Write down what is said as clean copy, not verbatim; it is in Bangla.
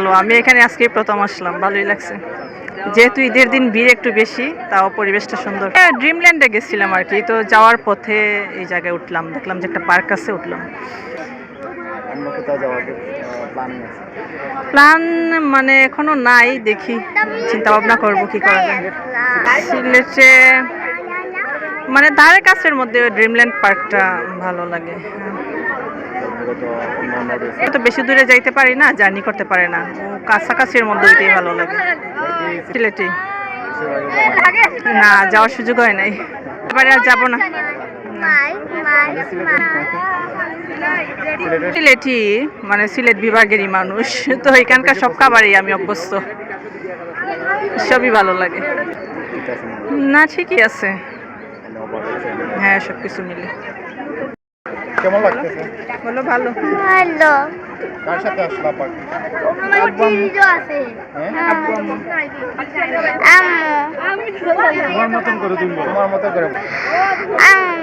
ভালো, আমি এখানে আজকে প্রথম আসলাম, ভালোই লাগছে। যেহেতু ঈদের দিন ভিড় একটু বেশি, তাও পরিবেশটা সুন্দর। ড্রিমল্যান্ডে গেছিলাম আর কি, তো যাওয়ার পথে এই জায়গায় উঠলাম, দেখলাম যে একটা পার্ক আছে, উঠলাম। অন্য কোথাও যাওয়ার প্ল্যানিং আছে? প্ল্যান মানে এখনো নাই, দেখি চিন্তা ভাবনা করবো কি করা যায়। সিলেটে মানে ধারে কাছের মধ্যে ড্রিমল্যান্ড পার্কটা ভালো লাগে। মূলত অন্যান্য দেশে তো বেশি দূরে যাইতে পারি না, জার্নি করতে পারে না, ও কাছাকাছির মধ্যে ওইটাই ভালো লাগে। সিলেটে না, যাওয়ার সুযোগ হয় নাই, এবারে আর যাবো না। সিলেটি মানে সিলেট বিভাগেরই মানুষ, তো এখানকার সব খাবারই আমি অভ্যস্ত, সবই ভালো লাগে। না ঠিকই আছে, হ্যাঁ সবকিছু মিলে। কেমন লাগতেছে? বলো ভালো। হ্যালো কার সাথে আসলা পার্ক? আব্বু আম্মু। আছে আব্বু আম্মু। আম্মু তোমার মতন করে তুমি বলো। তোমার মতো করে আম্মু